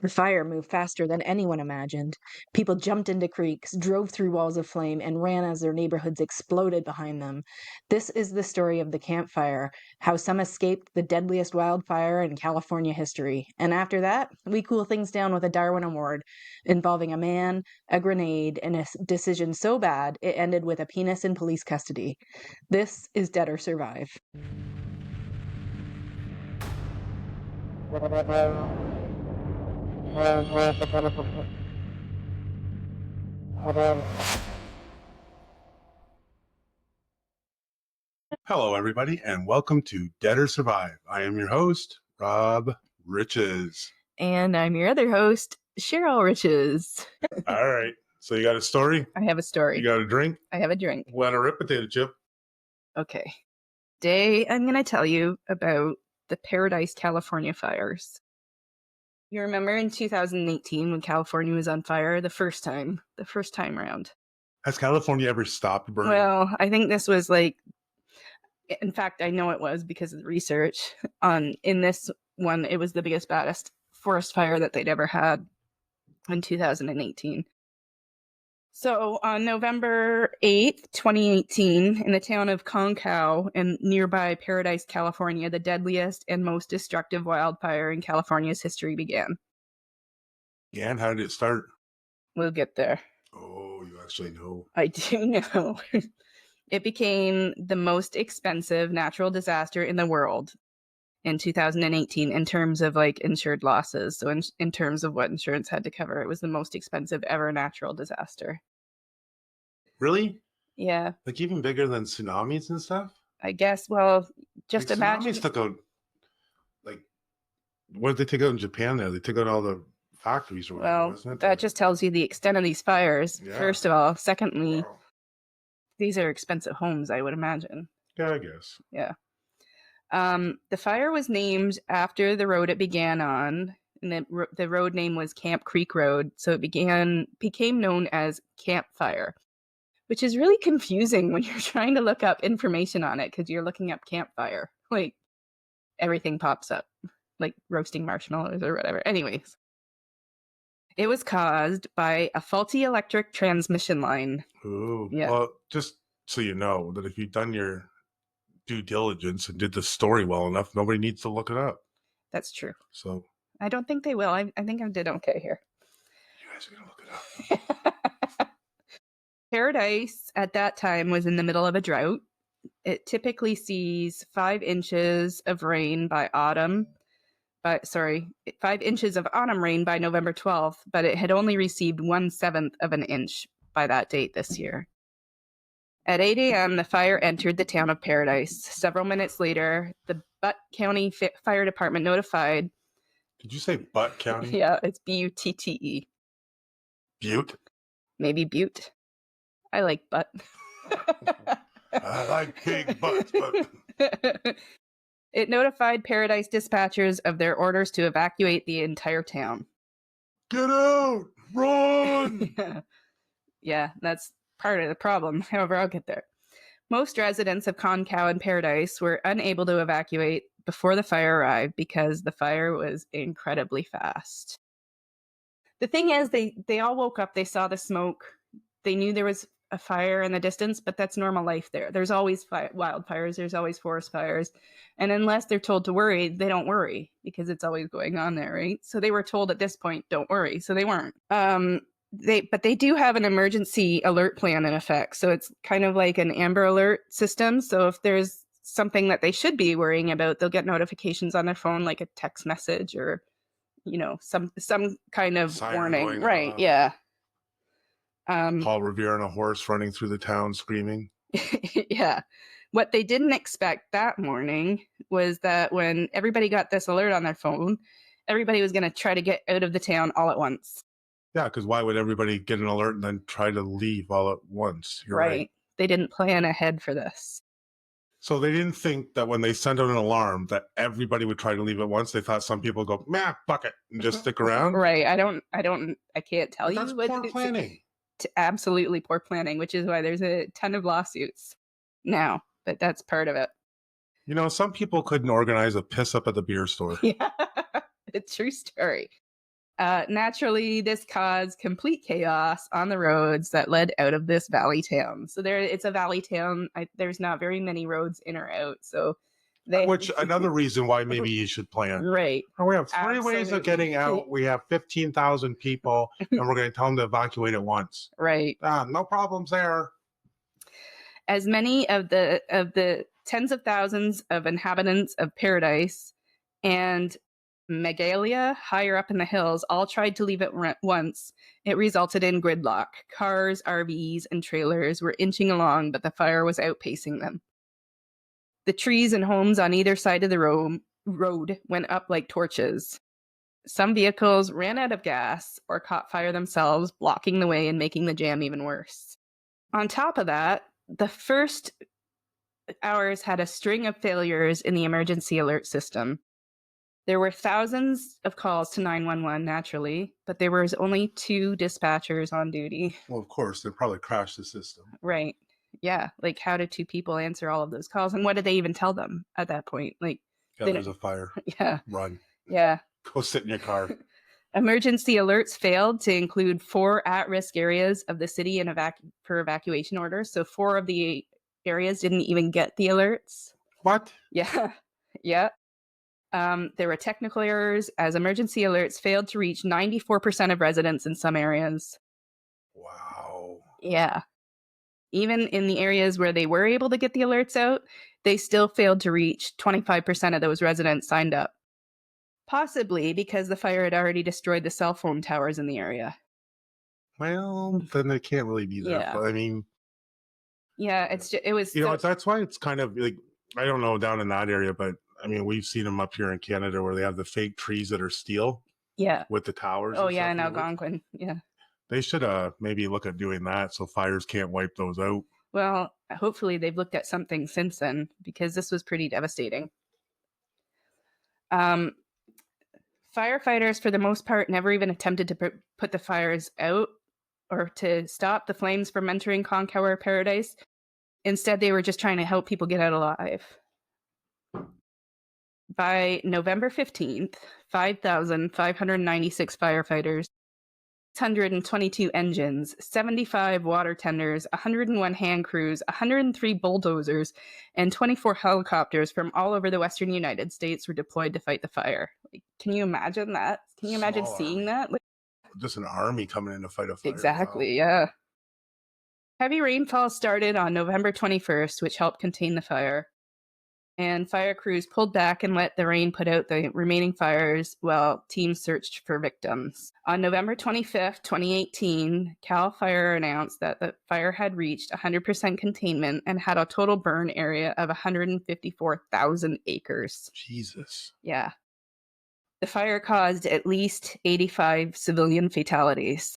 The fire moved faster than anyone imagined. People jumped into creeks, drove through walls of flame, and ran as their neighborhoods exploded behind them. This is the story of the campfire, how some escaped the deadliest wildfire in California history. And after that, we cool things down with a Darwin Award involving a man, a grenade, and a decision so bad it ended with a penis in police custody. This is Dead or Survive. Hello, everybody, and welcome to Dead or Survive. I am your host, Rob Riches. And I'm your other host, Cheryl Riches. All right. So you got a story? I have a story. You got a drink? I have a drink. Want a rip potato chip? Okay. Today, I'm going to tell you about the Paradise, California fires. You remember in 2018 when California was on fire the first time around? Has California ever stopped burning? Well, I think this was in fact, I know it was because of the research. In this one, it was the biggest, baddest forest fire that they'd ever had in 2018. So on November 8th, 2018, in the town of Concow in nearby Paradise, California, the deadliest and most destructive wildfire in California's history began. Yeah, and how did it start? We'll get there. Oh, you actually know. I do know. It became the most expensive natural disaster in the world in 2018 in terms of insured losses. So in terms of what insurance had to cover, it was the most expensive ever natural disaster. Really? Yeah. Like even bigger than tsunamis and stuff? I guess. Well, just imagine. Tsunamis took out, what did they take out in Japan there? They took out all the factories or whatever, wasn't it? That just tells you the extent of these fires, Yeah. First of all. Secondly, Wow. These are expensive homes, I would imagine. Yeah, I guess. Yeah. The fire was named after the road it began on, and the road name was Camp Creek Road, so it became known as Campfire, which is really confusing when you're trying to look up information on it because you're looking up campfire. Everything pops up, like roasting marshmallows or whatever. Anyways, it was caused by a faulty electric transmission line. Ooh. Yeah. Well, just so you know that if you've done your due diligence and did the story well enough, nobody needs to look it up. That's true. So I don't think they will. I think I did okay here. You guys are going to look it up. Paradise at that time was in the middle of a drought. It typically sees 5 inches of rain by 5 inches of autumn rain by November 12th, but it had only received 1/7 of an inch by that date this year. At 8 a.m., the fire entered the town of Paradise. Several minutes later, the Butte County Fire Department notified. Did you say Butte County? Yeah, it's Butte. Butte? Maybe Butte. I like Butte. I like big butts, but... It notified Paradise dispatchers of their orders to evacuate the entire town. Get out! Run! Yeah, that's part of the problem. However, I'll get there. Most residents of Concow and Paradise were unable to evacuate before the fire arrived because the fire was incredibly fast. The thing is, they all woke up, they saw the smoke, they knew there was a fire in the distance, but that's normal life there. There's always wildfires, there's always forest fires, and unless they're told to worry, they don't worry because it's always going on there, right? So they were told at this point, don't worry, so they weren't. But they do have an emergency alert plan in effect, so it's kind of like an Amber Alert system. So if there's something that they should be worrying about, they'll get notifications on their phone, like a text message or some kind of Siren warning, right? Yeah. Paul Revere on a horse running through the town screaming. Yeah. What they didn't expect that morning was that when everybody got this alert on their phone, everybody was going to try to get out of the town all at once. Yeah, because why would everybody get an alert and then try to leave all at once? You're right. They didn't plan ahead for this. So they didn't think that when they sent out an alarm that everybody would try to leave at once. They thought some people go, fuck it, and just stick around. Right. I can't tell you. That's poor planning. Absolutely poor planning, which is why there's a ton of lawsuits now, but that's part of it. Some people couldn't organize a piss up at the beer store. Yeah, a true story. Naturally, this caused complete chaos on the roads that led out of this valley town. So it's a valley town. There's not very many roads in or out. So Which another reason why maybe you should plan. Right. Oh, we have three ways of getting out. We have 15,000 people, and we're going to tell them to evacuate at once. Right. No problems there. As many of the tens of thousands of inhabitants of Paradise and Megalia, higher up in the hills, all tried to leave at once, it resulted in gridlock. Cars, RVs, and trailers were inching along, but the fire was outpacing them. The trees and homes on either side of the road went up like torches. Some vehicles ran out of gas or caught fire themselves, blocking the way and making the jam even worse. On top of that, the first hours had a string of failures in the emergency alert system. There were thousands of calls to 911, naturally, but there was only 2 dispatchers on duty. Well, of course, they probably crashed the system. Right. Yeah. Like, how did 2 people answer all of those calls? And what did they even tell them at that point? Like, there's a fire. Yeah. Run. Yeah. Go sit in your car. Emergency alerts failed to include 4 at-risk areas of the city for evacuation orders. So 4 of the areas didn't even get the alerts. What? Yeah. Yeah. There were technical errors as emergency alerts failed to reach 94% of residents in some areas. Wow. Yeah. Even in the areas where they were able to get the alerts out, they still failed to reach 25% of those residents signed up. Possibly because the fire had already destroyed the cell phone towers in the area. Well, then they can't really be there. Yeah. I mean, yeah, it was. That's why it's kind of like, I don't know down in that area, but I mean, we've seen them up here in Canada where they have the fake trees that are steel. Yeah. With the towers. Oh, yeah, in Algonquin. Yeah. They should maybe look at doing that so fires can't wipe those out. Well, hopefully they've looked at something since then, because this was pretty devastating. Firefighters, for the most part, never even attempted to put the fires out or to stop the flames from entering Concower Paradise. Instead, they were just trying to help people get out alive. By November 15th, 5,596 firefighters, 622 engines, 75 water tenders, 101 hand crews, 103 bulldozers, and 24 helicopters from all over the western United States were deployed to fight the fire. Like, can you imagine that? Can you imagine seeing that? Like, just an army coming in to fight a fire. Exactly, yeah. Heavy rainfall started on November 21st, which helped contain the fire. And fire crews pulled back and let the rain put out the remaining fires while teams searched for victims. On November 25th, 2018, CAL FIRE announced that the fire had reached 100% containment and had a total burn area of 154,000 acres. Jesus. Yeah. The fire caused at least 85 civilian fatalities.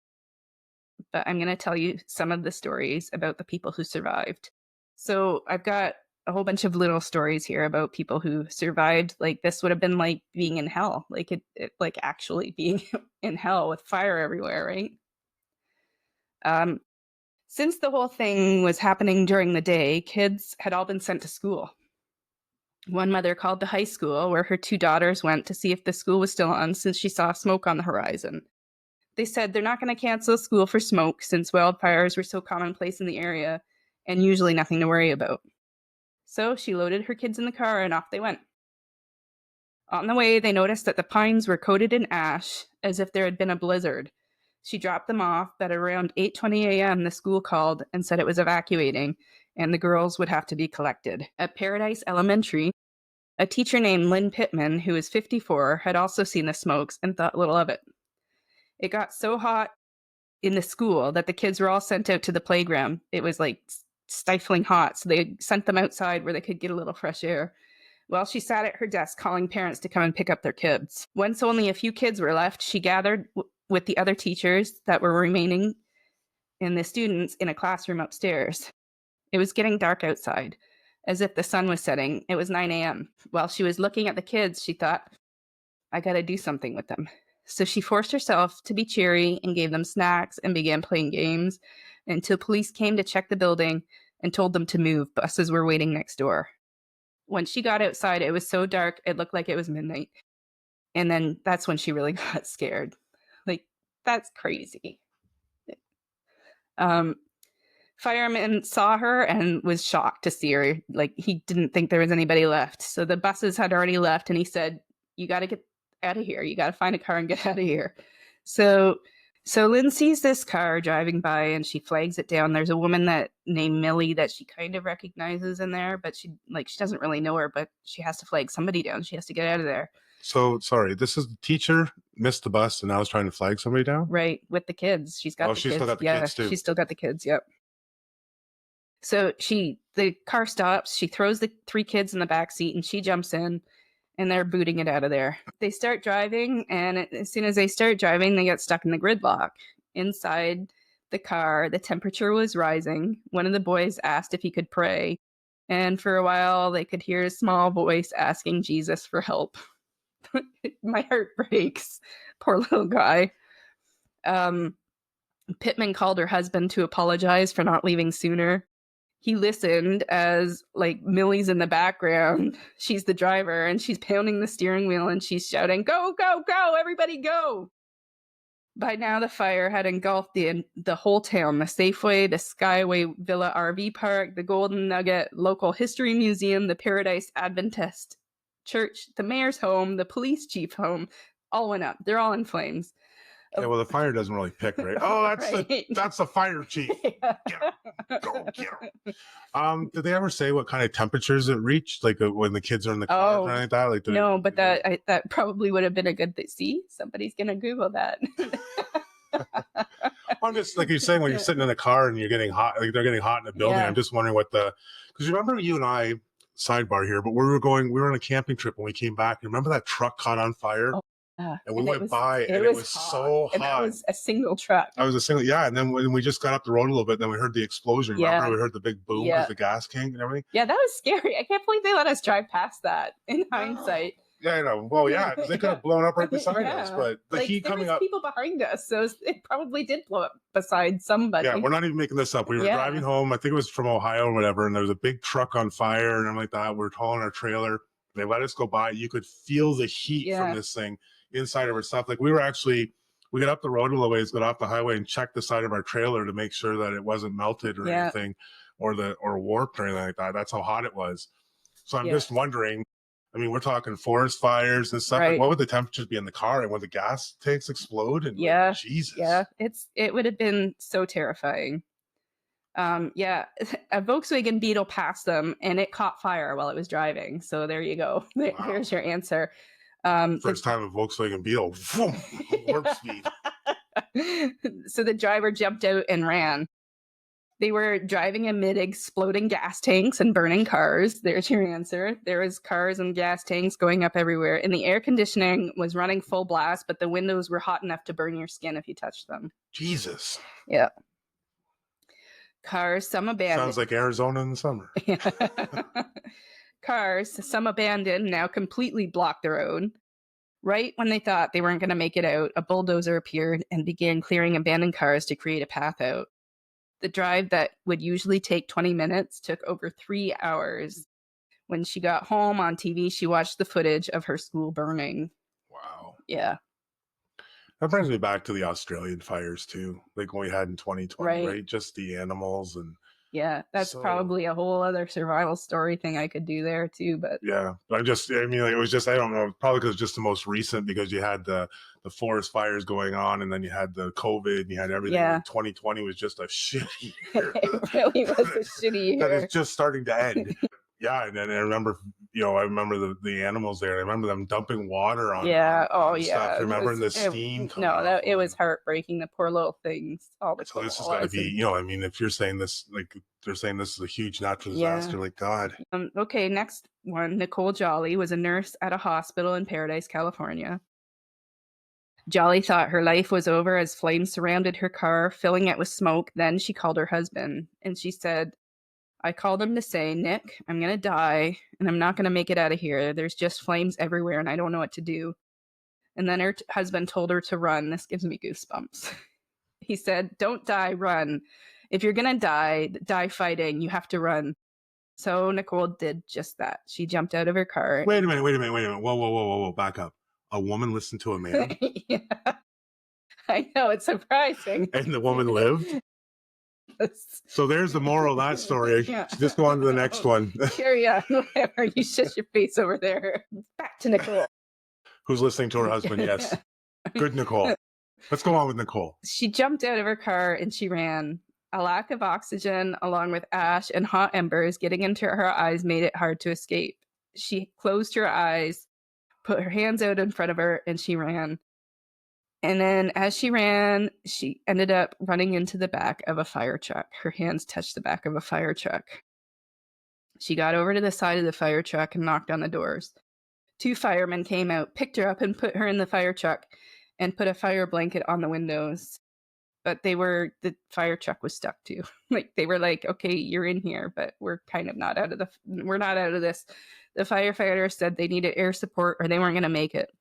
But I'm going to tell you some of the stories about the people who survived. So I've got a whole bunch of little stories here about people who survived. Like, this would have been like being in hell, like it like actually being in hell with fire everywhere, right? Since the whole thing was happening during the day, kids had all been sent to school. One mother called the high school where her 2 daughters went to see if the school was still on, since she saw smoke on the horizon. They said they're not going to cancel school for smoke since wildfires were so commonplace in the area and usually nothing to worry about. So she loaded her kids in the car and off they went. On the way, they noticed that the pines were coated in ash as if there had been a blizzard. She dropped them off, but around 8:20 a.m. the school called and said it was evacuating and the girls would have to be collected. At Paradise Elementary, a teacher named Lynn Pittman, who was 54, had also seen the smokes and thought little of it. It got so hot in the school that the kids were all sent out to the playground. It was like stifling hot, so they sent them outside where they could get a little fresh air. Well, she sat at her desk calling parents to come and pick up their kids. Once only a few kids were left, she gathered with the other teachers that were remaining and the students in a classroom upstairs. It was getting dark outside, as if the sun was setting. It was 9 a.m. While she was looking at the kids, she thought, I gotta do something with them. So she forced herself to be cheery and gave them snacks and began playing games until police came to check the building and told them to move. Buses were waiting next door. When she got outside, it was so dark, it looked like it was midnight. And then that's when she really got scared. Like, that's crazy. Fireman saw her and was shocked to see her. Like, he didn't think there was anybody left. So the buses had already left, and he said, "You got to get out of here. You got to find a car and get out of here." So Lynn sees this car driving by, and she flags it down. There's a woman named Millie that she kind of recognizes in there, but she doesn't really know her, but she has to flag somebody down. She has to get out of there. So, sorry, this is the teacher missed the bus and now is trying to flag somebody down? Right, with the kids. She's got the kids. Still got the kids too. She's still got the kids, yep. So the car stops, she throws the 3 kids in the back seat, and she jumps in, and they're booting it out of there. They start driving, and as soon as they start driving, they get stuck in the gridlock. Inside the car, the temperature was rising. One of the boys asked if he could pray, and for a while, they could hear a small voice asking Jesus for help. My heart breaks. Poor little guy. Pittman called her husband to apologize for not leaving sooner. He listened as, like, Millie's in the background. She's the driver, and she's pounding the steering wheel, and she's shouting, "Go, go, go, everybody go!" By now, the fire had engulfed the whole town: the Safeway, the Skyway Villa RV Park, the Golden Nugget Local History Museum, the Paradise Adventist Church, the mayor's home, the police chief home. All went up. They're all in flames. Yeah, well, the fire doesn't really pick, right? Oh, that's the fire chief. Yeah. Go get him. Did they ever say what kind of temperatures it reached, like when the kids are in the car or anything like that? Like, no, but that probably would have been a good thing. See, somebody's gonna Google that. I'm just, like you're saying, when you're sitting in a car and you're getting hot, like they're getting hot in a building. Yeah. I'm just wondering because you remember you and I, sidebar here, but we were on a camping trip when we came back. You remember that truck caught on fire? Oh. And we went by, and it was so hot. And that was a single truck. And then when we just got up the road a little bit, then we heard the explosion. Remember, we heard the big boom because the gas came and everything. Yeah, that was scary. I can't believe they let us drive past that in hindsight. Yeah, I know. Well, yeah, because they could have blown up right beside us, but the heat coming up. There was people behind us, so it probably did blow up beside somebody. Yeah, we're not even making this up. We were driving home. I think it was from Ohio or whatever, and there was a big truck on fire and everything like that. We were hauling our trailer. They let us go by. You could feel the heat from this thing inside of our stuff. Like, we got up the road a little ways, got off the highway, and checked the side of our trailer to make sure that it wasn't melted or anything, or warped or anything like that. That's how hot it was. So I'm just wondering, I mean, we're talking forest fires and stuff. Like, what would the temperatures be in the car, and would the gas tanks explode? And like, Jesus. Yeah, it would have been so terrifying. A Volkswagen Beetle passed them, and it caught fire while it was driving. So there you go. There's your answer. First time a Volkswagen Beetle, warp speed. So the driver jumped out and ran. They were driving amid exploding gas tanks and burning cars. There's your answer. There was cars and gas tanks going up everywhere, and the air conditioning was running full blast, but the windows were hot enough to burn your skin if you touched them. Jesus. Yeah. Cars, some abandoned. Sounds like Arizona in the summer. Cars, some abandoned, now completely blocked the road. Right when they thought they weren't going to make it out, a bulldozer appeared and began clearing abandoned cars to create a path out. The drive that would usually take 20 minutes took over 3 hours. When she got home on TV, she watched the footage of her school burning. Wow. Yeah. That brings me back to the Australian fires too, like what we had in 2020, right? Just the animals and. Yeah, that's probably a whole other survival story thing I could do there too. But yeah, it was just, I don't know, probably because it's just the most recent, because you had the forest fires going on, and then you had the COVID, and you had everything. Yeah. 2020 was just a shitty year. It really was a shitty year. That is just starting to end. Yeah, and then I remember, the animals there. I remember them dumping water on. Yeah. On stuff. I remember the steam. It was heartbreaking. The poor little things. So this has got to be, if you're saying this, like they're saying this is a huge natural disaster, like God. Okay, next one. Nicole Jolly was a nurse at a hospital in Paradise, California. Jolly thought her life was over as flames surrounded her car, filling it with smoke. Then she called her husband, and she said, "I called him to say, Nick, I'm going to die, and I'm not going to make it out of here. There's just flames everywhere, and I don't know what to do." And then her husband told her to run. This gives me goosebumps. He said, "Don't die, run. If you're going to die fighting. You have to run." So Nicole did just that. She jumped out of her car. Wait a minute. Whoa. Back up. A woman listened to a man? Yeah. I know, it's surprising. And the woman lived. So there's the moral of that story. Yeah. Just go on to the next one. Carry on, whatever. You shut your face over there. Back to Nicole. Who's listening to her husband? Yes. Good, Nicole. Let's go on with Nicole. She jumped out of her car and she ran. A lack of oxygen, along with ash and hot embers getting into her eyes, made it hard to escape. She closed her eyes, put her hands out in front of her, and she ran. And then as she ran, she ended up running into the back of a fire truck. Her hands touched the back of a fire truck. She got over to the side of the fire truck and knocked on the doors. 2 firemen came out, picked her up, and put her in the fire truck and put a fire blanket on the windows. But the fire truck was stuck too. Like, they were like, okay, you're in here, but we're kind of not out of this. The firefighters said they needed air support or they weren't going to make it.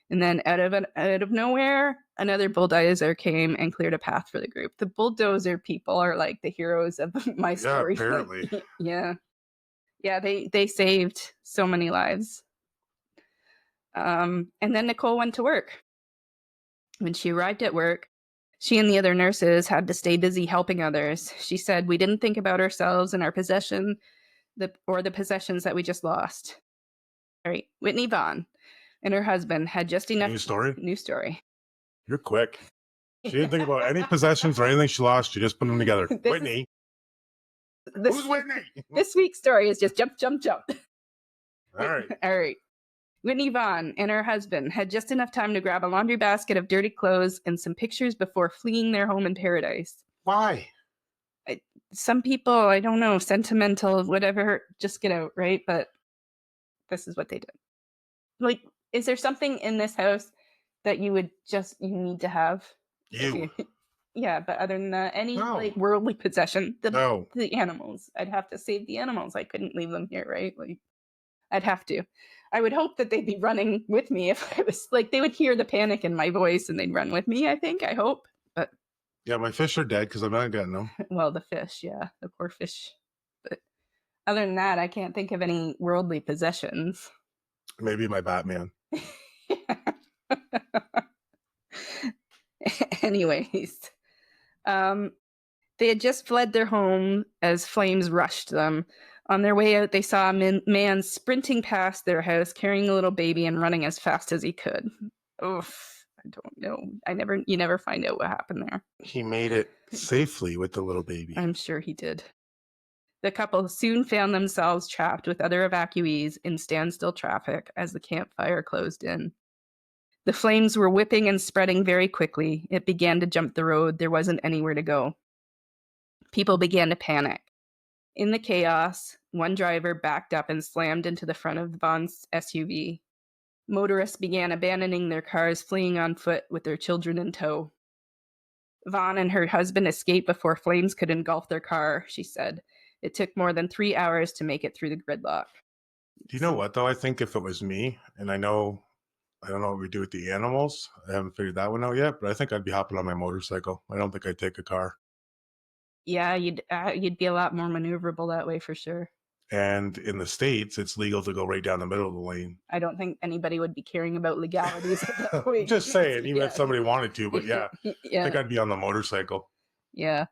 And then out of nowhere, another bulldozer came and cleared a path for the group. The bulldozer people are like the heroes of my story. Yeah, apparently. Yeah. Yeah, they saved so many lives. And then Nicole went to work. When she arrived at work, she and the other nurses had to stay busy helping others. She said, "We didn't think about ourselves and our possession, or the possessions that we just lost." All right. Whitney Vaughn and her husband had just enough. New story. You're quick. She didn't think about any possessions or anything she lost. She just put them together. Whitney. Who's Whitney? This week's story is just jump, jump, jump. All right. All right. Whitney Vaughn and her husband had just enough time to grab a laundry basket of dirty clothes and some pictures before fleeing their home in paradise. Why? Some people, I don't know, sentimental, whatever, just get out, right? But this is what they did. Like, is there something in this house that you need to have? You. Yeah, but other than that, any No. worldly possession, No. The animals. I'd have to save the animals. I couldn't leave them here, right? Like, I'd have to. I would hope that they'd be running with me if I was like, they would hear the panic in my voice and they'd run with me, I hope. But yeah, my fish are dead because I'm not getting them. Well, the fish, yeah, the poor fish. But other than that, I can't think of any worldly possessions. Maybe my Batman. Anyways, they had just fled their home as flames rushed them. On their way out, they saw a man sprinting past their house, carrying a little baby and running as fast as he could. Oof, I don't know. You never find out what happened there. He made it safely with the little baby. I'm sure he did. The couple soon found themselves trapped with other evacuees in standstill traffic as the campfire closed in. The flames were whipping and spreading very quickly. It began to jump the road. There wasn't anywhere to go. People began to panic. In the chaos, one driver backed up and slammed into the front of Vaughn's SUV. Motorists began abandoning their cars, fleeing on foot with their children in tow. Vaughn and her husband escaped before flames could engulf their car, she said. It took more than 3 hours to make it through the gridlock. Do you know what, though? I think if it was me, and I don't know what we do with the animals. I haven't figured that one out yet, but I think I'd be hopping on my motorcycle. I don't think I'd take a car. Yeah, you'd be a lot more maneuverable that way for sure. And in the States, it's legal to go right down the middle of the lane. I don't think anybody would be caring about legalities at that point. Just saying, even if somebody wanted to, but yeah, I think I'd be on the motorcycle. Yeah.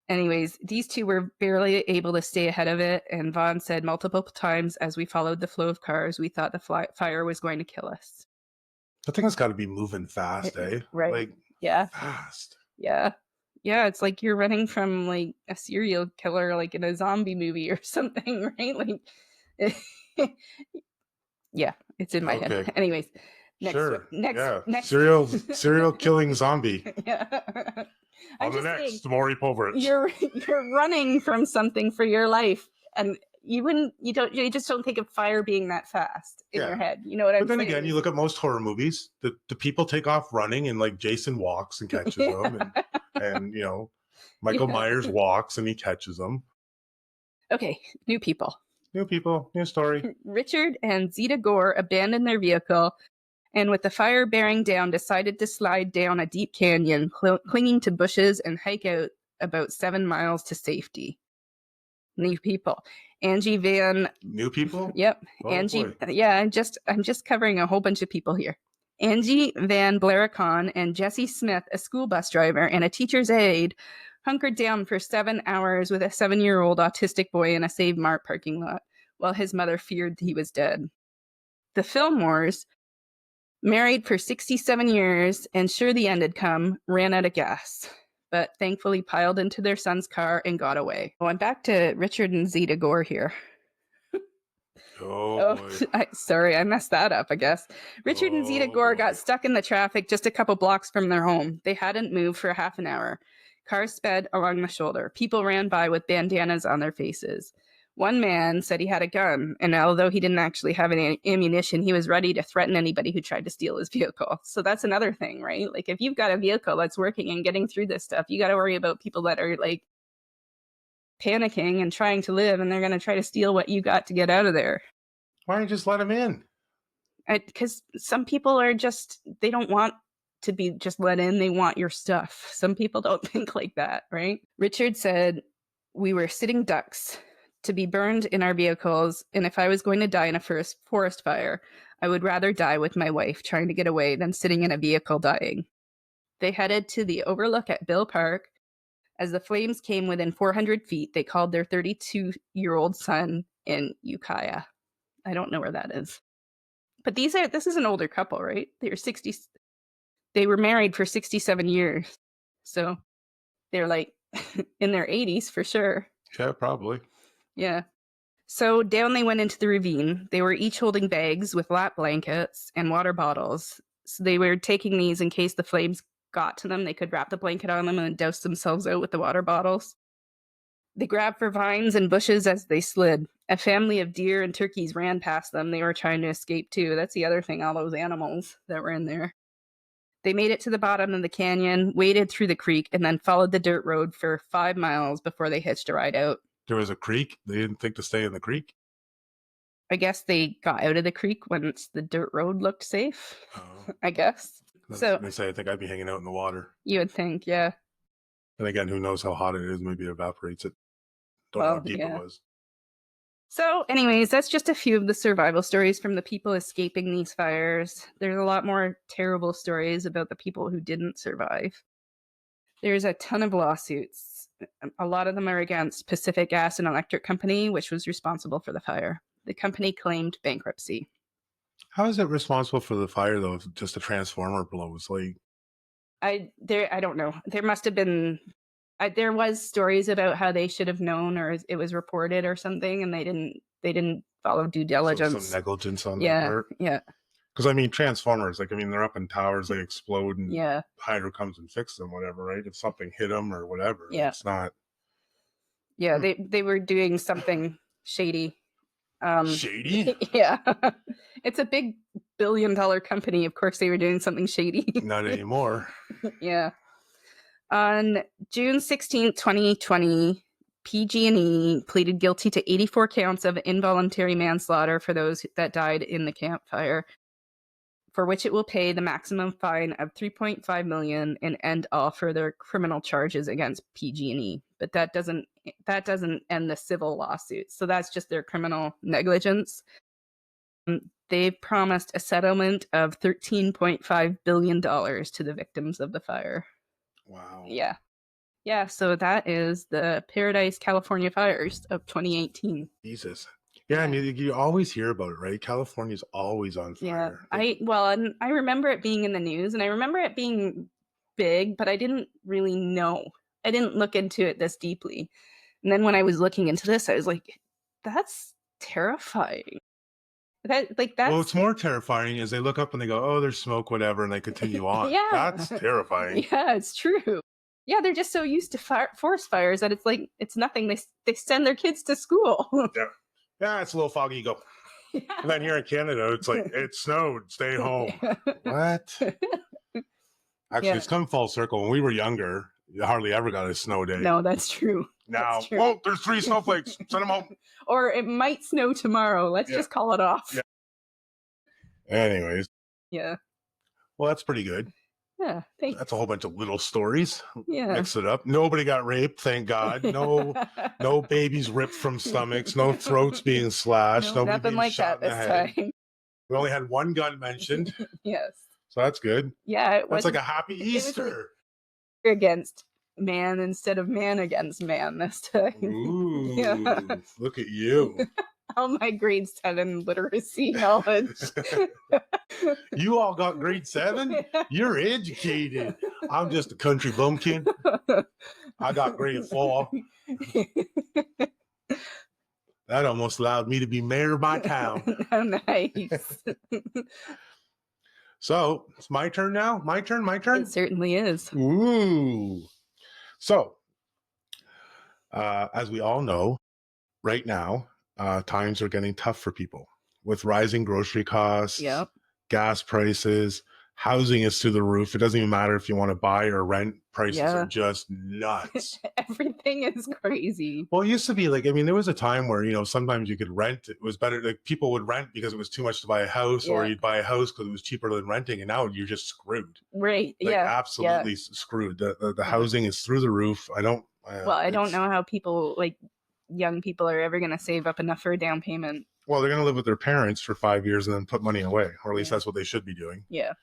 Anyways, these two were barely able to stay ahead of it, and Vaughn said multiple times as we followed the flow of cars, we thought the fire was going to kill us. I think it's got to be moving fast, eh? Right. Like, yeah. Fast. Yeah. Yeah, it's like you're running from like a serial killer, like in a zombie movie or something, right? Like, yeah, it's in my head. Anyways, next serial killing zombie. Yeah. On the next, Maury Povich. You're running from something for your life, and you just don't think of fire being that fast in your head. You know what I'm saying? But then again, you look at most horror movies, the people take off running, and like Jason walks and catches them, and Michael Myers walks and he catches them. Okay, new people, new story. Richard and Zita Gore abandoned their vehicle, and with the fire bearing down, decided to slide down a deep canyon, clinging to bushes, and hike out about 7 miles to safety. New people. Angie Van. New people? Yep. Oh, Angie. boy. Yeah, I'm just covering a whole bunch of people here. Angie Van Blaricon and Jesse Smith, a school bus driver and a teacher's aide, hunkered down for 7 hours with a 7-year-old autistic boy in a Save Mart parking lot while his mother feared he was dead. The Fillmores, married for 67 years and sure the end had come, ran out of gas, but thankfully piled into their son's car and got away. Going back to Richard and Zeta Gore here. Sorry, I messed that up, I guess. Richard and Zeta Gore got stuck in the traffic just a couple blocks from their home. They hadn't moved for half an hour. Cars sped along the shoulder. People ran by with bandanas on their faces. One man said he had a gun, and although he didn't actually have any ammunition, he was ready to threaten anybody who tried to steal his vehicle. So that's another thing, right? Like, if you've got a vehicle that's working and getting through this stuff, you got to worry about people that are, like, panicking and trying to live, and they're going to try to steal what you got to get out of there. Why don't you just let them in? Because some people are just, they don't want to be just let in. They want your stuff. Some people don't think like that, right? Richard said, "We were sitting ducks to be burned in our vehicles, and if I was going to die in a forest fire, I would rather die with my wife trying to get away than sitting in a vehicle dying." They headed to the overlook at Bill Park. As the flames came within 400 feet, they called their 32-year-old son in Ukiah. I don't know where that is. But this is an older couple, right? They were married for 67 years. So they're like in their 80s for sure. Yeah, probably. Yeah. So down they went into the ravine. They were each holding bags with lap blankets and water bottles. So they were taking these in case the flames got to them. They could wrap the blanket on them and douse themselves out with the water bottles. They grabbed for vines and bushes as they slid. A family of deer and turkeys ran past them. They were trying to escape too. That's the other thing, all those animals that were in there. They made it to the bottom of the canyon, waded through the creek, and then followed the dirt road for 5 miles before they hitched a ride out. There was a creek? They didn't think to stay in the creek? I guess they got out of the creek once the dirt road looked safe. Oh. I guess. I think I'd be hanging out in the water. You would think, yeah. And again, who knows how hot it is? Maybe it evaporates it. Don't know how deep it was. So anyways, that's just a few of the survival stories from the people escaping these fires. There's a lot more terrible stories about the people who didn't survive. There's a ton of lawsuits. A lot of them are against Pacific Gas and Electric Company, which was responsible for the fire. The company claimed bankruptcy. How is it responsible for the fire, though, if just a transformer blows? I don't know. There must have been... there was stories about how they should have known, or it was reported or something, and they didn't follow due diligence. So some negligence on their part. Yeah. Because transformers, they're up in towers, they explode, and hydro comes and fixes them, whatever, right? If something hit them or whatever, it's not. Yeah, they were doing something shady. Shady? Yeah, it's a big billion-dollar company. Of course, they were doing something shady. Not anymore. Yeah. On June 16, 2020, PG&E pleaded guilty to 84 counts of involuntary manslaughter for those that died in the campfire, for which it will pay the maximum fine of $3.5 million and end all further criminal charges against PG&E. But that doesn't end the civil lawsuits. So that's just their criminal negligence. They promised a settlement of $13.5 billion to the victims of the fire. Wow. Yeah. Yeah, so that is the Paradise, California fires of 2018. Jesus. Yeah, you always hear about it, right? California's always on fire. Yeah, and I remember it being in the news, and I remember it being big, but I didn't really know. I didn't look into it this deeply. And then when I was looking into this, I was like, that's terrifying. Well, what's more terrifying is they look up and they go, "Oh, there's smoke, whatever," and they continue on. Yeah. That's terrifying. Yeah, it's true. Yeah, they're just so used to forest fires that it's nothing. They send their kids to school. Yeah, it's a little foggy. You go. Yeah. And then here in Canada, it's like, it snowed, stay home. What? Actually, it's come full circle. When we were younger, you hardly ever got a snow day. No, that's true. Now, there's 3 snowflakes. Send them home. Or it might snow tomorrow. Let's just call it off. Yeah. Anyways. Yeah. Well, that's pretty good. Yeah, thanks. That's a whole bunch of little stories. Yeah. Mix it up. Nobody got raped, thank God. No babies ripped from stomachs. No throats being slashed. Nothing like that this time. We only had one gun mentioned. Yes. So that's good. Yeah, that's like a happy Easter. Like against man instead of man against man this time. Ooh, yeah. Look at you. All my grade 7 literacy knowledge. You all got grade 7? You're educated. I'm just a country bumpkin. I got grade 4. That almost allowed me to be mayor of my town. Oh, nice. So it's my turn now? My turn? It certainly is. Ooh. So, as we all know, right now, times are getting tough for people with rising grocery costs, gas prices, housing is through the roof. It doesn't even matter if you want to buy or rent. Prices are just nuts. Everything is crazy. Well, it used to be like, I mean, there was a time where, you know, sometimes you could rent. It was better. Like people would rent because it was too much to buy a house, or you'd buy a house because it was cheaper than renting. And now you're just screwed. Right. Like, absolutely screwed. The housing is through the roof. I don't know how people, like young people, are ever going to save up enough for a down payment. Well, they're going to live with their parents for 5 years and then put money away, or at least that's what they should be doing. Yeah.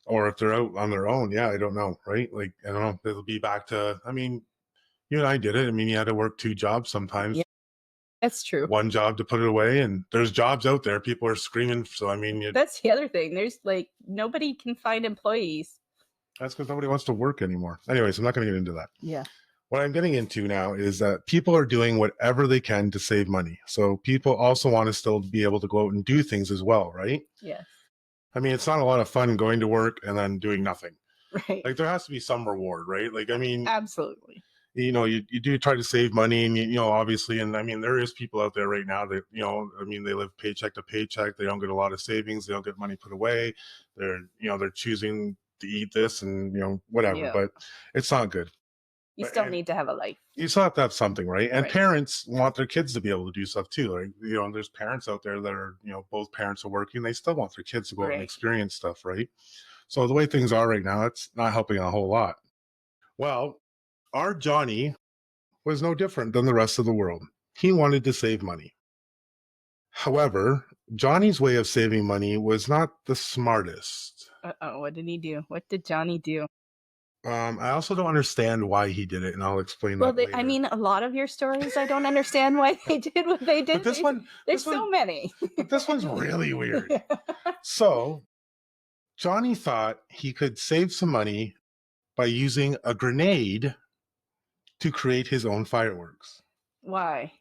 Or if they're out on their own, I don't know, right? Like, I don't know, it'll be back to, I mean, you and I did it. I mean, you had to work 2 jobs sometimes. Yeah, that's true. 1 job to put it away, and there's jobs out there. People are screaming. So, I mean, that's the other thing. There's like, nobody can find employees. That's because nobody wants to work anymore. Anyways, I'm not going to get into that. Yeah. What I'm getting into now is that people are doing whatever they can to save money. So people also want to still be able to go out and do things as well, right? Yes. I mean, it's not a lot of fun going to work and then doing nothing. Right. Like, there has to be some reward, right? Like, I mean, absolutely. You know, you do try to save money, and you know, obviously, and I mean, there is people out there right now that, you know, I mean, they live paycheck to paycheck. They don't get a lot of savings. They don't get money put away. They're, you know, they're choosing to eat this and, you know, whatever, but it's not good. You still need to have a life. You still have to have something, right? And parents want their kids to be able to do stuff too. Like, you know, there's parents out there that are, you know, both parents are working. They still want their kids to go out and experience stuff, right? So the way things are right now, it's not helping a whole lot. Well, our Johnny was no different than the rest of the world. He wanted to save money. However, Johnny's way of saving money was not the smartest. Uh-oh, what did he do? What did Johnny do? I also don't understand why he did it, and I'll explain that later. I mean, a lot of your stories, I don't understand why they did what they did. But there's so many. But this one's really weird. So, Johnny thought he could save some money by using a grenade to create his own fireworks. Why?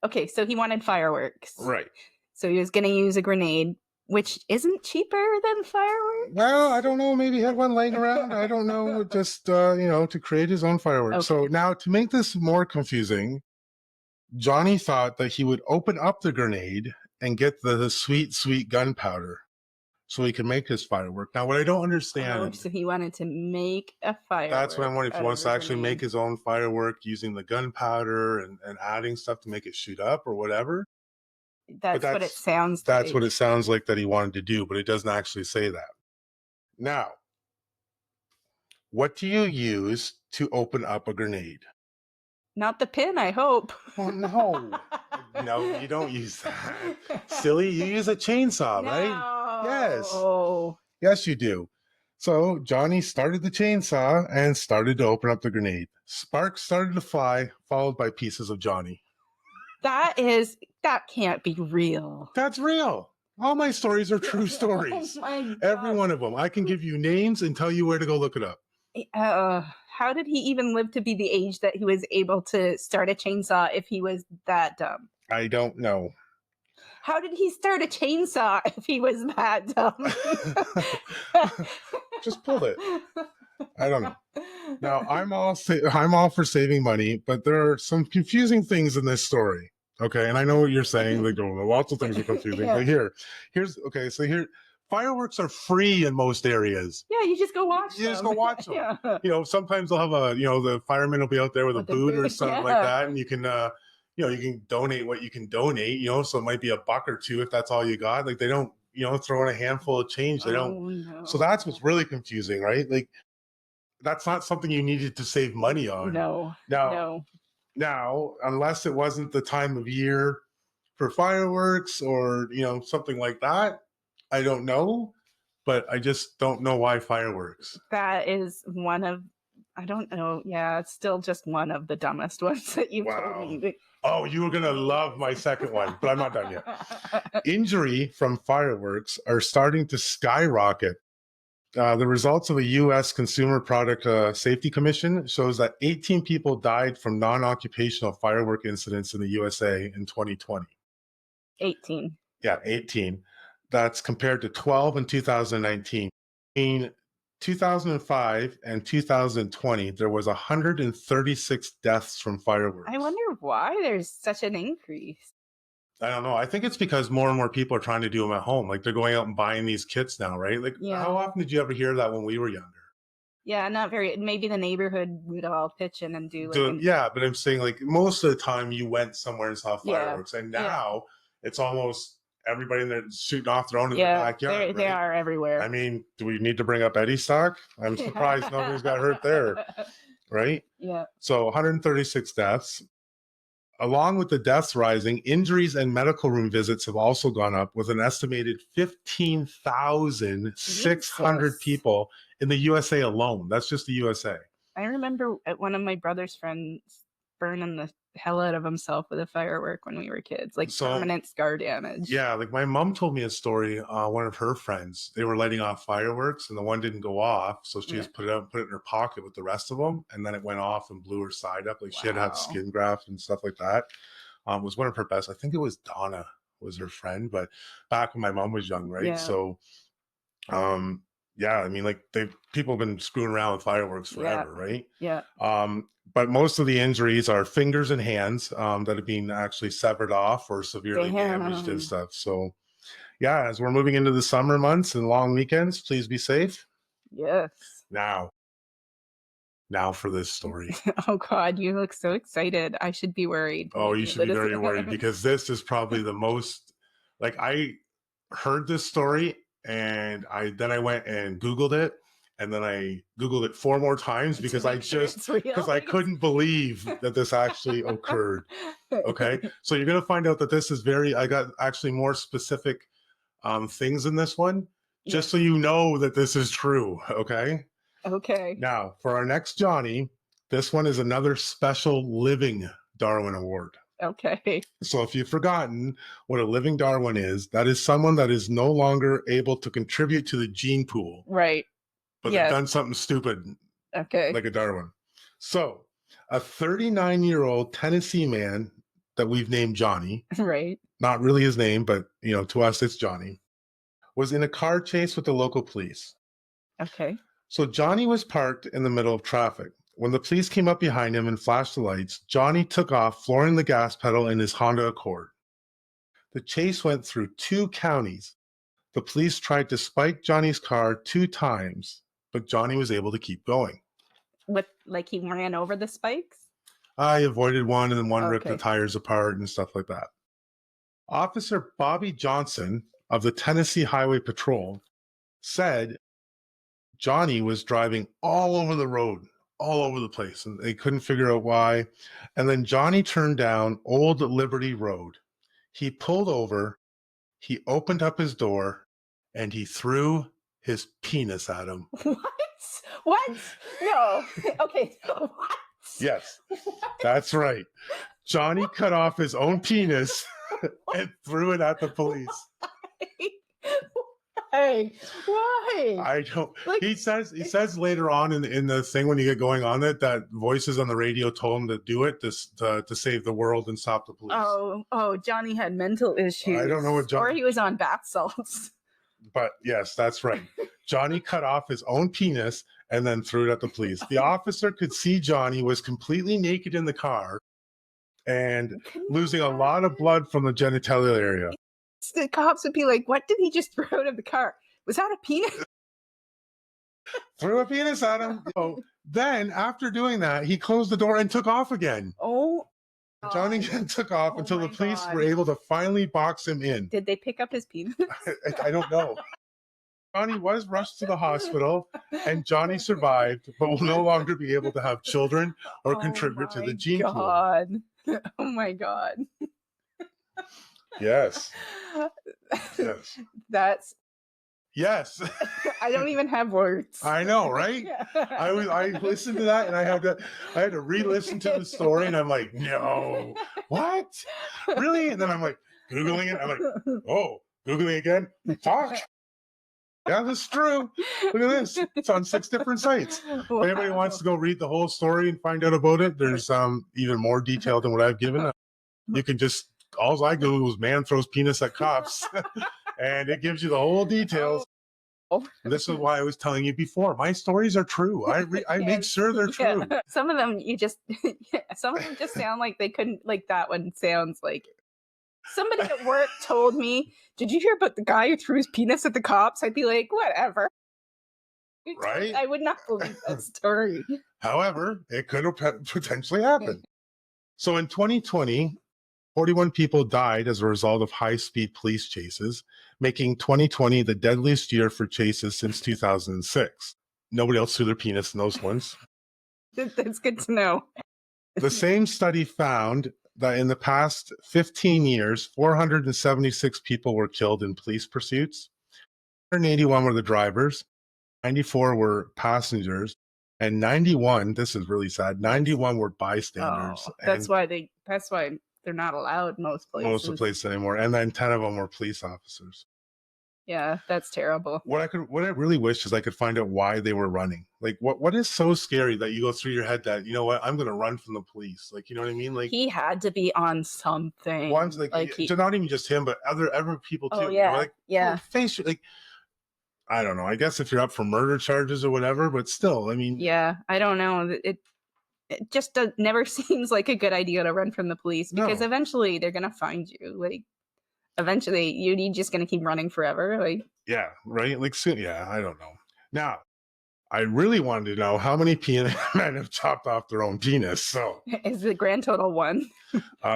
Okay, so he wanted fireworks. Right. So he was going to use a grenade, which isn't cheaper than fireworks? Well, I don't know. Maybe he had one laying around. I don't know. Just, you know, to create his own fireworks. Okay. So now, to make this more confusing, Johnny thought that he would open up the grenade and get the sweet, sweet gunpowder so he could make his firework. Now, what I don't understand... Oh, so he wanted to make a firework. That's what I'm wondering. If he wants to actually make his own firework using the gunpowder and adding stuff to make it shoot up or whatever. That's what it sounds like. That's what it sounds like that he wanted to do, but it doesn't actually say that. Now, what do you use to open up a grenade? Not the pin, I hope. Oh, no. No, you don't use that. Silly, you use a chainsaw, right? Yes. Oh. Yes, you do. So Johnny started the chainsaw and started to open up the grenade. Sparks started to fly, followed by pieces of Johnny. That can't be real. That's real. All my stories are true stories. Oh my God. Every one of them. I can give you names and tell you where to go look it up. How did he even live to be the age that he was able to start a chainsaw if he was that dumb? I don't know. How did he start a chainsaw if he was that dumb? Just pull it. I don't know. Now, I'm all for saving money, but there are some confusing things in this story. Okay, and I know what you're saying. Like, lots of things are confusing. But here's fireworks are free in most areas. Yeah, you just go watch them. You just go watch them. Yeah. You know, sometimes they'll have the firemen will be out there with a boot or something like that, and you can you can donate what you can donate. You know, so it might be $1 or $2 if that's all you got. Like, they don't throw in a handful of change. They don't. No. So that's what's really confusing, right? Like, that's not something you needed to save money on. No. Now, unless it wasn't the time of year for fireworks or, something like that, I don't know, but I just don't know why fireworks. That is one of, I don't know. Yeah, it's still just one of the dumbest ones that you've told Wow. me. Oh, you were going to love my second one, but I'm not done yet. Injury from fireworks are starting to skyrocket. The results of a U.S. Consumer Product Safety Commission shows that 18 people died from non-occupational firework incidents in the USA in 2020. 18. Yeah, 18. That's compared to 12 in 2019. In 2005 and 2020, there was 136 deaths from fireworks. I wonder why there's such an increase. I don't know. I think it's because more and more people are trying to do them at home. Like they're going out and buying these kits now, right? Like how often did you ever hear that when we were younger? Yeah, not very. Maybe the neighborhood would all pitch in and do like. Yeah, but I'm saying like most of the time you went somewhere and saw fireworks, and now it's almost everybody that's shooting off their own in the backyard. They are everywhere. I mean, do we need to bring up Eddie Stock? I'm surprised nobody's got hurt there, right? Yeah. So 136 deaths. Along with the deaths rising, injuries and medical room visits have also gone up, with an estimated 15,600 people in the USA alone. That's just the USA. I remember one of my brother's friends burning the hell out of himself with a firework when we were kids, like permanent scar damage. Yeah, like my mom told me a story. One of her friends, they were lighting off fireworks and the one didn't go off, so she just put it in her pocket with the rest of them, and then it went off and blew her side up. Like she had to have skin grafts and stuff like that. Was one of her best. I think it was Donna was her friend, but back when my mom was young, right? So yeah, I mean, like people have been screwing around with fireworks forever, right? Yeah. But most of the injuries are fingers and hands that have been actually severed off or severely damaged and stuff. So yeah, as we're moving into the summer months and long weekends, please be safe. Yes. Now for this story. Oh God, you look so excited. I should be worried. Oh, you should be very worried, because this is probably the most, like, I heard this story and then I went and Googled it, and then I Googled it 4 more times because I couldn't believe that this actually occurred. Okay. So you're going to find out that this is I got actually more specific things in this one, just so you know that this is true. Okay. Okay. Now for our next Johnny, this one is another special living Darwin Award. Okay. So if you've forgotten what a living Darwin is, that is someone that is no longer able to contribute to the gene pool. Right. But they've done something stupid. Okay. Like a Darwin. So a 39-year-old Tennessee man that we've named Johnny. Right. Not really his name, but to us it's Johnny. Was in a car chase with the local police. Okay. So Johnny was parked in the middle of traffic. When the police came up behind him and flashed the lights, Johnny took off, flooring the gas pedal in his Honda Accord. The chase went through 2 counties. The police tried to spike Johnny's car 2 times, but Johnny was able to keep going. Like he ran over the spikes? I avoided one, and then one ripped the tires apart and stuff like that. Officer Bobby Johnson of the Tennessee Highway Patrol said Johnny was driving all over the road, all over the place, and they couldn't figure out why. And then Johnny turned down Old Liberty Road. He pulled over, he opened up his door, and he threw his penis at him. What? No. Okay. What? Yes, that's right. Johnny cut off his own penis and threw it at the police. Why? I don't. He says later on in the thing when you get going on it that voices on the radio told him to do it to save the world and stop the police. Oh, Johnny had mental issues. I don't know what Johnny. Or he was on bath salts. But yes, that's right. Johnny cut off his own penis and then threw it at the police. The officer could see Johnny was completely naked in the car and losing a lot of blood from the genitalia area. The cops would be like, what did he just throw out of the car? Was that a penis? Threw a penis at him. So then, after doing that, he closed the door and took off again. Oh. Johnny took off until the police were able to finally box him in. Did they pick up his penis? I don't know. Johnny was rushed to the hospital, and Johnny survived, but will no longer be able to have children or contribute to the gene pool. Oh my God. Yes. That's Yes. I don't even have words. I know, right? I listened to that and I had to re-listen to the story and I'm like, no, what? Really? And then I'm like, Googling it. I'm like, oh, Googling again. Fuck. Yeah, that's true. Look at this. It's on 6 different sites. If anybody wants to go read the whole story and find out about it, there's even more detail than what I've given. You can just, all I Googled was man throws penis at cops. And it gives you the whole details. And this is why I was telling you before. My stories are true. I make sure they're true. Some of them some of them just sound like they couldn't, like that one sounds like somebody at work told me, did you hear about the guy who threw his penis at the cops? I'd be like, whatever. Right? I would not believe that story. However, it could have potentially happened. So in 2020, 41 people died as a result of high-speed police chases, making 2020 the deadliest year for chases since 2006. Nobody else threw their penis in those ones. That's good to know. The same study found that in the past 15 years, 476 people were killed in police pursuits. 181 were the drivers, 94 were passengers, and 91, this is really sad, 91 were bystanders. Oh, that's why they're not allowed most places. Most of the places anymore. And then 10 of them were police officers. Yeah, that's terrible. What I really wish is I could find out why they were running. Like what is so scary that you go through your head that, you know what, I'm gonna run from the police. Like, you know what I mean? Like he had to be on something. One's like not even just him, but other people too. Oh, yeah. Like, yeah. Face like I don't know. I guess if you're up for murder charges or whatever, but still, I mean, yeah, I don't know. It just never seems like a good idea to run from the police because eventually they're gonna find you. Like, eventually you're just gonna keep running forever. Like, yeah, right. Like, soon, yeah, I don't know. Now, I really wanted to know how many men have chopped off their own penis. So, is the grand total 1?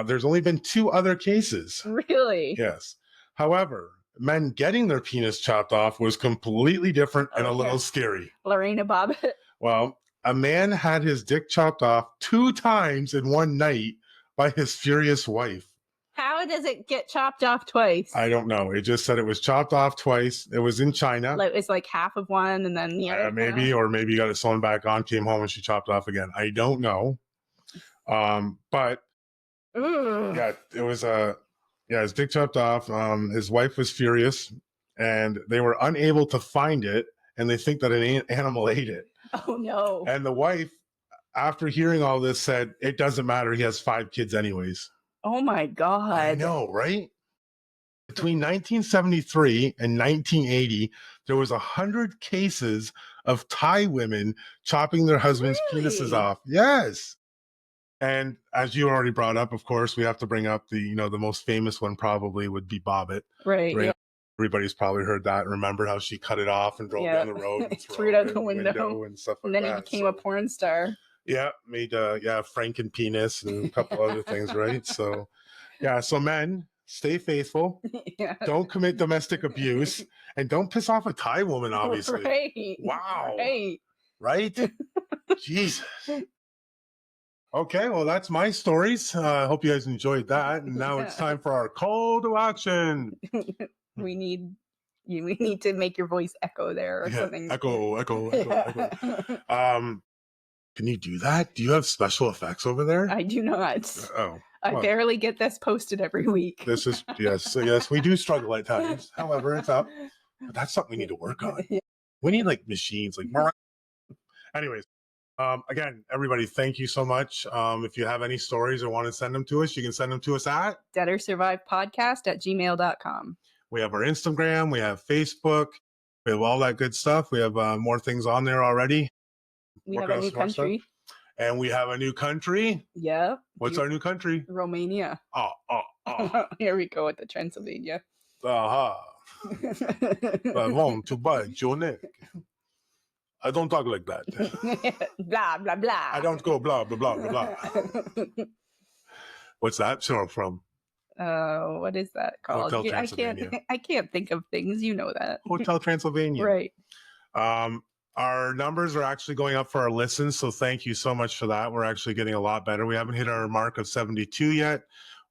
There's only been 2 other cases. Really? Yes. However, men getting their penis chopped off was completely different and a little scary. Lorena Bobbitt. Well, a man had his dick chopped off 2 times in one night by his furious wife. How does it get chopped off twice? I don't know. It just said it was chopped off twice. It was in China. It's like half of one and then the other. Maybe, or maybe you got it sewn back on, came home and she chopped off again. I don't know. But yeah, it was his dick chopped off. His wife was furious and they were unable to find it. And they think that an animal ate it. Oh, no. And the wife, after hearing all this, said, it doesn't matter. He has 5 kids anyways. Oh, my God. I know, right? Between 1973 and 1980, there was 100 cases of Thai women chopping their husbands' penises off. Yes. And as you already brought up, of course, we have to bring up the most famous one probably would be Bobbitt. Right. Yeah. Everybody's probably heard that. Remember how she cut it off and drove down the road and threw it out the window and stuff like that. And then he became a porn star. Yeah, made Franken penis and a couple other things, right? So, yeah. So men, stay faithful. Yeah. Don't commit domestic abuse, and don't piss off a Thai woman. Obviously. Right. Wow. Right. Jesus. Okay, well, that's my stories. I hope you guys enjoyed that. And now it's time for our call to action. We need to make your voice echo there or something. Echo. Can you do that? Do you have special effects over there? I do not. I barely get this posted every week. This is yes, we do struggle at times. However, it's up. But that's something we need to work on. We need like machines, like anyways. Again, everybody, thank you so much. If you have any stories or want to send them to us, you can send them to us at deadorsurvivepodcast@gmail.com. We have our Instagram, we have Facebook, we have all that good stuff. We have more things on there already. We have a new country. And we have a new country. Yeah. What's our new country? Romania. Oh. Here we go with the Transylvania. I want to bite your neck. I don't talk like that. Blah, blah, blah. I don't go blah, blah, blah, blah, blah. What's that song from? What is that called? Hotel Transylvania. I can't think of things. You know that. Hotel Transylvania. Right. Our numbers are actually going up for our listens, so thank you so much for that. We're actually getting a lot better. We haven't hit our mark of 72 yet.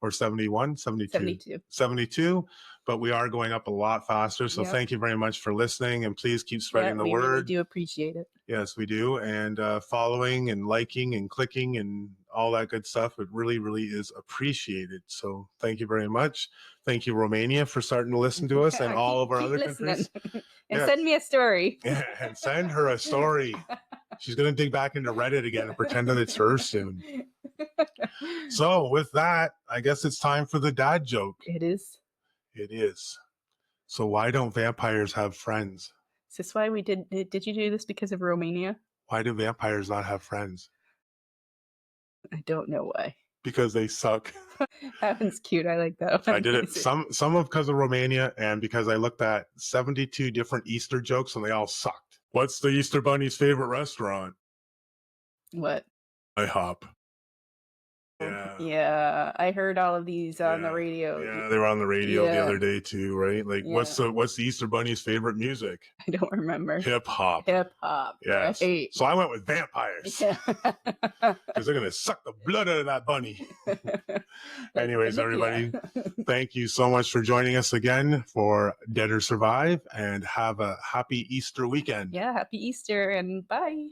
or 71, 72, 72. But we are going up a lot faster. So thank you very much for listening, and please keep spreading the word. We really do appreciate it. Yes, we do. And following and liking and clicking and all that good stuff. It really, really is appreciated. So thank you very much. Thank you, Romania, for starting to listen to us, and all of our other countries. And send me a story. Yeah, and send her a story. She's going to dig back into Reddit again and pretend that it's her soon. So with that, I guess it's time for the dad joke. It is. It is. So why don't vampires have friends? Is this why we did you do this because of Romania? Why do vampires not have friends? I don't know why. Because they suck. That one's cute. I like that one. I did it some of because of Romania, and because I looked at 72 different Easter jokes and they all sucked. What's the Easter Bunny's favorite restaurant? What? IHOP. Yeah, I heard all of these on the radio. Yeah, they were on the radio the other day too, right? Like, what's the Easter Bunny's favorite music? I don't remember. Hip hop. Hip hop. Yes. Right. So I went with vampires. Because they're gonna suck the blood out of that bunny. Anyways, everybody, thank you so much for joining us again for Dead or Survive, and have a happy Easter weekend. Yeah, happy Easter, and bye.